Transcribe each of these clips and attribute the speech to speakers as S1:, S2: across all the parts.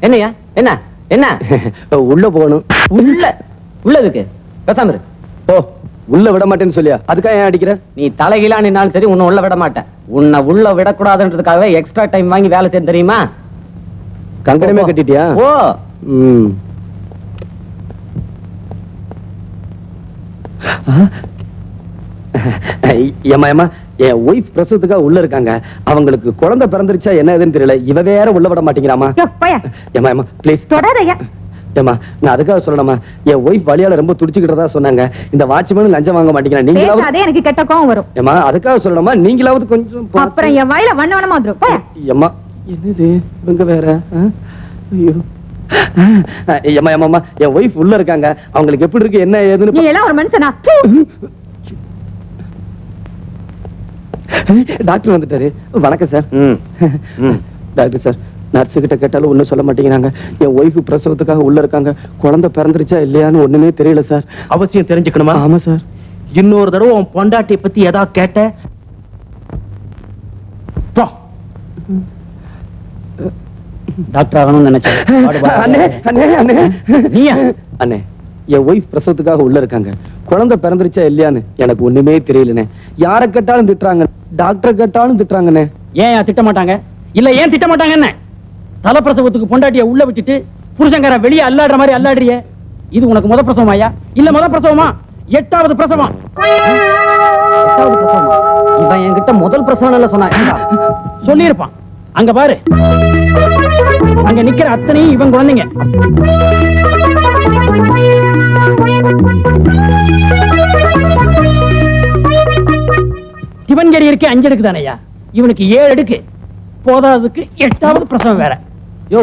S1: என்னையா என்ன என்ன
S2: உள்ள போகணும்.
S1: உள்ளதுக்கு பேசாம
S2: ஓ உள்ள விட மாட்டேன்னு சொல்லியா? அதுக்காக ஏன் அடிக்கிற?
S1: நீ தலைகீழா நின்னாலும் சரி உன்னை உள்ள விட மாட்டேன். உன்னை உள்ள விடக்கூடாதுன்றதுக்காகவே எக்ஸ்ட்ரா டைம் வாங்கி வேலை செய்ய தெரியுமா?
S2: கங்கணமே கட்டிட்டியா?
S1: ஓ
S2: ஏமா ஏமா என் ஒய்ஃப் பிரசவத்துக்காக உள்ள இருக்காங்க. அவங்களுக்கு குழந்தை பிறந்துருச்சா என்ன ஏதுன்னு தெரியல. இவ வேற உள்ள விட மாட்டேங்கிறாமா. ஏமா ஏமா ப்ளீஸ் தொடாதயா. ஏமா நான் அதுக்காக சொல்லணுமா, என் ஒய்ஃப் வழியால ரொம்ப துடிச்சுக்கிட்டதா சொன்னாங்க. இந்த வாட்ச்மேன் லஞ்சம் வாங்க மாட்டேங்கிறா. நீங்களாவது
S3: அதே எனக்கு கெட்ட கோவம் வரும்.
S2: ஏமா அதுக்காக சொல்லணுமா, நீங்களாவது கொஞ்சம்
S3: அப்புறம் என் வாயில வண்ண வண்ணமா வந்துரும்.
S2: ஏமா என்னது இவங்க வேற. ஐயோ ஏமா ஏமா என் ஒய்ஃப் உள்ள இருக்காங்க. அவங்களுக்கு எப்படி இருக்கு என்ன ஏதுன்னு.
S3: நீ எல்லாம் ஒரு மனுஷனா?
S2: டாக்டர் வந்துட்டாரு. வணக்கம் சார். டாக்டர் சார், நர்ஸு கிட்ட கேட்டாலும் ஒண்ணும் சொல்ல மாட்டேங்கிறாங்க. என் ஒய்ஃப் பிரசவத்துக்காக உள்ள இருக்காங்க. குழந்தை பிறந்துருச்சா இல்லையான்னு ஒண்ணுமே தெரியல சார்.
S1: அவசியம் தெரிஞ்சுக்கணுமா?
S2: ஆமா சார்.
S1: இன்னொரு தடவை உன் பொண்டாட்டியை பத்தி ஏதாவது கேட்ட டாக்டர் ஆகணும்னு நினைச்சேன்.
S2: அண்ணே என் ஒய்ஃப் பிரசவத்துக்காக உள்ள இருக்காங்க. குழந்தை பிறந்துருச்சா இல்லையான்னு எனக்கு ஒண்ணுமே தெரியலனே. யாரை கேட்டாலும் திட்டுறாங்க, டாக்டரை கேட்டாலும் திட்டுறாங்கண்ணே.
S1: ஏன் திட்ட மாட்டாங்க? இல்ல ஏன் திட்ட மாட்டாங்க? என்ன தலைப்பிரசவத்துக்கு பொண்டாட்டிய உள்ள விட்டுட்டு புருஷங்கார வெளியே அல்லாடுற மாதிரி அல்லாடுறிய? இது உனக்கு முத பிரசவமாயா இல்ல முத பிரசவமா? 8வது பிரசவம். இவன் என்கிட்ட முதல் பிரசவம் சொன்னா சொல்லி இருப்பான். அங்க பாரு, அங்க நிக்கிற அத்தனையும் இவன் குழந்தைங்க. சிவன்கரி இருக்கு 5 அடுக்கு தானையா, இவனுக்கு 7 அடுக்கு. போதாதுக்கு 8வது பிரசவம் வேற. யோ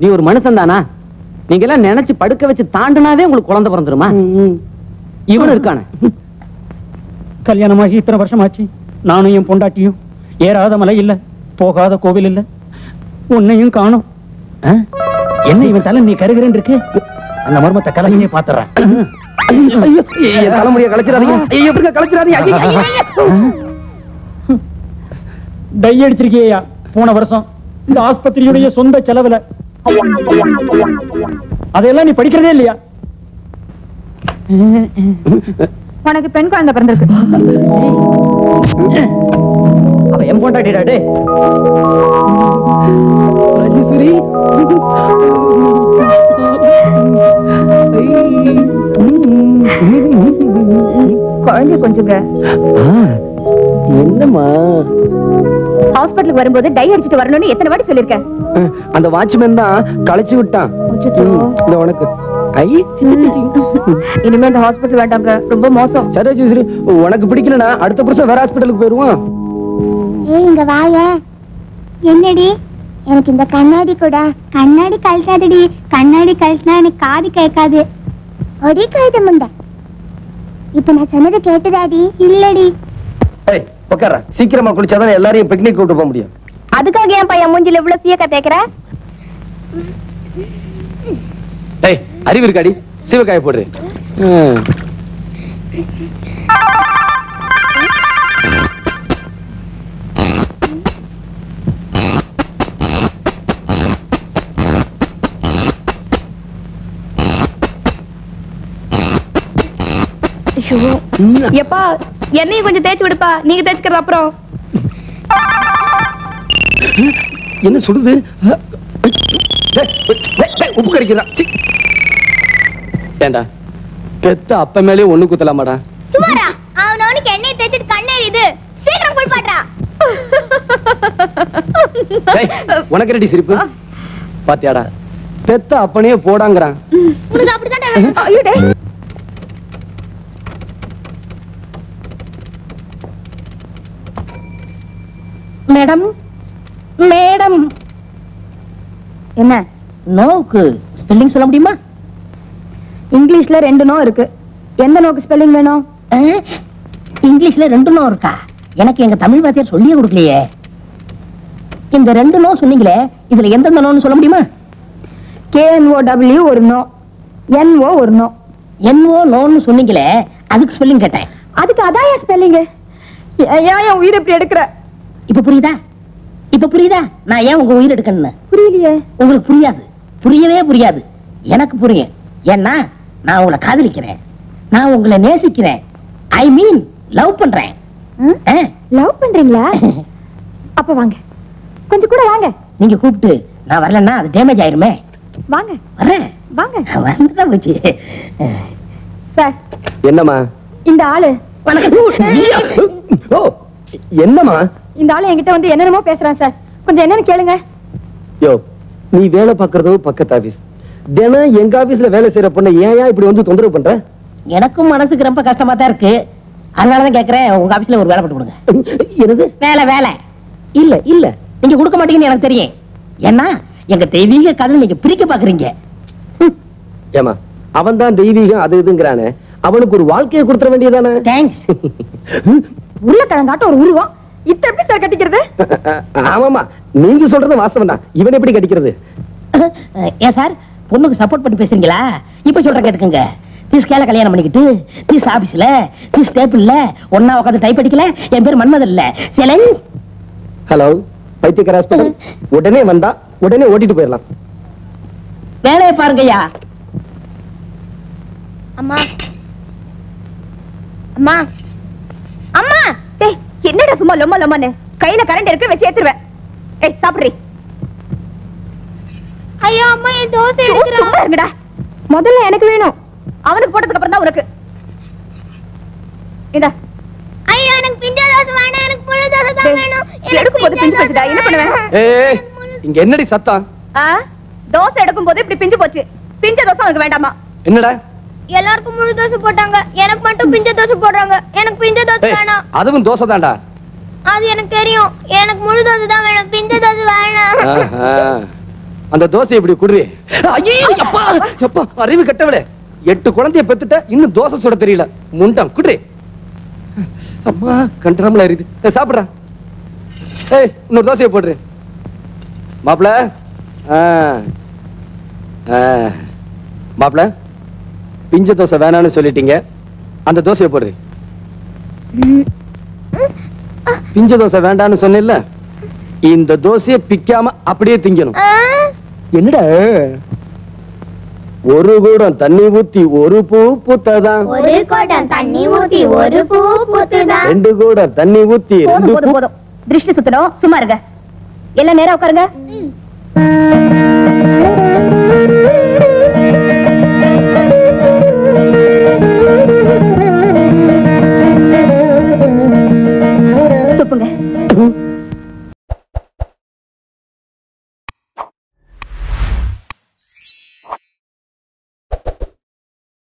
S1: நீ ஒரு மனுஷன் தானா? நீங்க எல்லாம் நினைச்சு படுக்க வச்சு தாண்டினாவே உங்களுக்கு குழந்தை பிறந்துருமா? இவனு இருக்கானே. கல்யாணமாகி இத்தனை வருஷம் ஆச்சு. நானும் என் பொண்டாட்டியும் ஏறாத மலை இல்ல, போகாத கோவில் இல்ல, உன்னையும் காணும். என்ன இவன் தலை நீ கருகிறேன் இருக்கு? அந்த மர்மத்தை கலையே பாத்துறேன்.
S2: தலைமுறையை கலைச்சிடாதீங்க.
S1: டை அடிச்சிருக்கியா போன வருஷம் இந்த ஆஸ்பத்திரியுடைய சொந்த செலவுல. அதையெல்லாம் நீ படிக்கிறதே இல்லையா?
S3: உனக்கு பெண் குழந்தை பிறந்திருக்கு.
S1: அவ என் பொண்டாட்டிடாடே.
S3: குழந்தை கொஞ்சங்க.
S2: என்னம்மா
S3: ஹாஸ்பிட்டலுக்கு வரும்போது டை அடிச்சிட்டு வரணும்னு எத்தனை வாட்டி சொல்லிருக்கேன்.
S2: அந்த வாட்ச்மேன் தான் களைச்சு விட்டான். இந்த உனக்கு
S3: இனிமே இந்த ஹாஸ்பிட்டல் வேண்டாங்க, ரொம்ப மோசம்.
S2: சரி சரி, உனக்கு பிடிக்கலனா அடுத்த வருஷம் வேற ஹாஸ்பிட்டலுக்கு போயிருவோம்.
S4: ஏய் இங்க வாய. என்னடி எனக்கு இந்த கண்ணாடி கூட. கண்ணாடி கழட்டாதடி. கண்ணாடி கழட்டினா எனக்கு காது கேட்காது. ஒரே கழுத முண்டை. இப்ப நான் சொன்னது கேட்டுதாடி? இல்லடி.
S2: ஏய் உட்கார, சீக்கிரமா குளிச்சாதான் எல்லாரையும் பிக்னிக் கூட்டு போக முடியும்.
S3: அதுக்காக ஏன் பையன் மூஞ்சில இவ்வளவு சீக்க தேய்க்கிற?
S2: ஏய் அறிவு இருக்காடி, சீவக்காய போடுறேன்.
S3: எப்பா என்னையும் கொஞ்சம் தேய்ச்சி விடுப்பா, நீங்க தேய்ச்சிக்கிற அப்புறம்.
S2: என்ன சுடுது? உப்பு கறிக்கிறா. ஏண்டா பெத்த அப்ப மேலே ஒண்ணு குத்தலாமாடா?
S4: சுமாரா அவனோனுக்கு எண்ணெய் தேய்ச்சிட்டு கண்ணேரி இது. சீக்கிரம் குளிப்பாட்றா.
S2: உனக்கு ரெடி சிரிப்பு பாத்தியாடா? பெத்த அப்பனே போடாங்கறான்.
S4: உனக்கு அப்படிதான்.
S3: மேடம் மேடம், என்ன
S5: நோக்கு ஸ்பெல்லிங் சொல்ல முடியுமா?
S3: இங்கிலீஷ்ல 2 நோ இருக்கு. எந்த நோக்கு ஸ்பெல்லிங் வேணும்?
S5: இங்கிலீஷ்ல 2 நோ இருக்கா? எனக்கு எங்க தமிழ் வாத்தியார் சொல்லியே கொடுக்கலையே. இந்த 2 நோ சொன்னீங்களே, இதுல எந்தெந்த நோன்னு சொல்ல முடியுமா?
S3: KNOW ஒரு நோ, NO ஒரு நோ.
S5: NO நோன்னு சொன்னீங்களே, அதுக்கு ஸ்பெல்லிங் கேட்டேன்.
S3: அதுக்கு அதான் ஸ்பெல்லிங். ஏன் உயிர் எப்படி எடுக்கிற?
S5: இப்ப புரியுதா? இப்ப புரியுதா நான் ஏன் உங்க உயிர் எடுக்கணும்னு?
S3: புரியலையே.
S5: உங்களுக்கு புரியாது, புரியவே புரியாது. எனக்கு புரியும். ஏன்னா நான் உங்களை காதலிக்கிறேன், நான் உங்களை நேசிக்கிறேன். ஐ மீன் லவ் பண்றேன்.
S3: லவ் பண்றீங்களா? அப்ப வாங்க, கொஞ்சம் கூட வாங்க.
S5: நீங்க கூப்பிட்டு நான் வரலன்னா அது டேமேஜ் ஆயிருமே.
S3: வாங்க
S5: வரேன்.
S3: வாங்க.
S5: வந்துதான் போச்சு.
S3: சார்,
S2: என்னம்மா
S3: இந்த ஆளு
S2: ஓ என்னம்மா
S3: இந்த ஆளு என்கிட்ட வந்து என்னென்னமோ பேசுறான் சார். கொஞ்சம் என்னன்னு கேளுங்க.
S2: யோ, நீ வேலை பார்க்கறதும் பக்கத்து ஆபீஸ், தினம் எங்க ஆபீஸ்ல வேலை செய்யற பொண்ணை ஏன் இப்படி வந்து தொந்தரவு பண்ற?
S5: எனக்கும் மனசுக்கு ரொம்ப கஷ்டமா தான் இருக்கு. அதனாலதான் கேக்குறேன், உங்க ஆபீஸ்ல ஒரு வேலை போட்டு கொடுங்க.
S2: என்னது
S5: வேலை? வேலை
S2: இல்ல இல்ல,
S5: நீங்க கொடுக்க மாட்டீங்கன்னு எனக்கு தெரியும். ஏன்னா எங்க தெய்வீக கதை நீங்க பிரிக்க பாக்குறீங்க.
S2: ஏமா, அவன் தான் தெய்வீகம் அது இதுங்கிறானே, அவனுக்கு ஒரு வாழ்க்கையை கொடுத்துட வேண்டியதானே?
S5: தேங்க்ஸ்.
S3: உருளைக்கிழங்காட்ட ஒரு உருவம் இத்த எப்படி சார் கட்டிக்கிறது?
S2: ஆமாமா, நீங்க சொல்றது வாஸ்தவம் தான். இவன் எப்படி கடிக்கிறது?
S5: ஏன் சார் பொண்ணுக்கு சப்போர்ட் பண்ணி பேசுறீங்களா? இப்ப சொல்ற கேட்டுக்கங்க. திஸ் கேல கல்யாணம் பண்ணிக்கிட்டு திஸ் ஆபீஸ்ல திஸ் டேபிள்ல ஒன்னா உட்காந்து டைப் அடிக்கல. என் பேர் மன்மதன் இல்ல, சேலஞ்ச்.
S2: ஹலோ, பைத்தியக்கார ஹாஸ்பிடல். உடனே வந்தா உடனே ஓட்டிட்டு போயிடலாம்.
S5: வேலையை பாருங்கய்யா.
S4: அம்மா அம்மா
S3: அம்மா, டேய் என்னடா சும்மா லொம்ம லொம்மன்னு கையில கரண்ட் இருக்கு, வச்சு ஏத்துருவேன். ஏய் சாப்பிடுறீ.
S4: ஐயோ அம்மா, என் தோசை
S3: சும்மா
S4: எடுக்குறா.
S3: இருங்கடா. முதல்ல எனக்கு வேணும், அவனுக்கு போட்டதுக்கு அப்புறம் தான் உனக்கு. இந்தா.
S4: ஐயோ, எனக்கு பிஞ்ச தோசை வேணாம், எனக்கு முழு தோசை தான்
S3: டேய்,
S4: வேணும்.
S3: எடுக்கும் போது பிஞ்சு போச்சுடா, என்ன பண்ணுவேன்?
S2: ஏய், இங்க என்னடி சத்தம்?
S3: தோசை எடுக்கும் போது இப்படி பிஞ்சு போச்சு. பிஞ்ச தோசை உனக்கு வேண்டாமா?
S2: என்னடா?
S4: எல்லாருக்கும் முழு தோசை போட்டாங்க, எனக்கு மட்டும் பிஞ்ச தோசை போடுறாங்க. எனக்கு பிஞ்ச தோசை
S2: ஏய்,
S4: வேணாம்.
S2: அதுவும் தோசை தான்டா.
S4: அது எனக்கு தெரியும், எனக்கு முழு தோசை தான் வேணும், பிஞ்ச தோசை வேணாம்.
S2: ஆஹா. அந்த தோசை இப்படி குடுறி. ஐயோ, அப்பா அப்பா, அறிவு கட்டவளே. 8 குழந்தைய பெத்துட்ட, இன்னும் தோசை சுட தெரியல. முண்டம் குடுறி. அம்மா கண்டரமல எரியுது. சாப்பிடுறா. ஏய், இன்னொரு தோசையை போடுறேன். மாப்பிள, மாப்பிள, பிஞ்ச தோசை வேணான்னு சொல்லிட்டீங்க, அந்த தோசையை போடுறேன். பிஞ்ச தோசை வேண்டான்னு சொன்னில்ல, இந்த தோசையை பிக்காம அப்படியே திங்கணும். என்னடா? ஒரு கூடம் தண்ணி ஊத்தி ஒரு பூ பூத்ததான்,
S4: ஒரு குடம் தண்ணி ஊத்தி ஒரு பூ பூத்துதான்.
S2: 2 கூடம் தண்ணி ஊத்தி
S3: போதும்
S2: 2
S3: போதும் போதும், திருஷ்டி சுத்தணும். சும்மா இருங்க, எல்லாம் நேரா உட்காருங்க.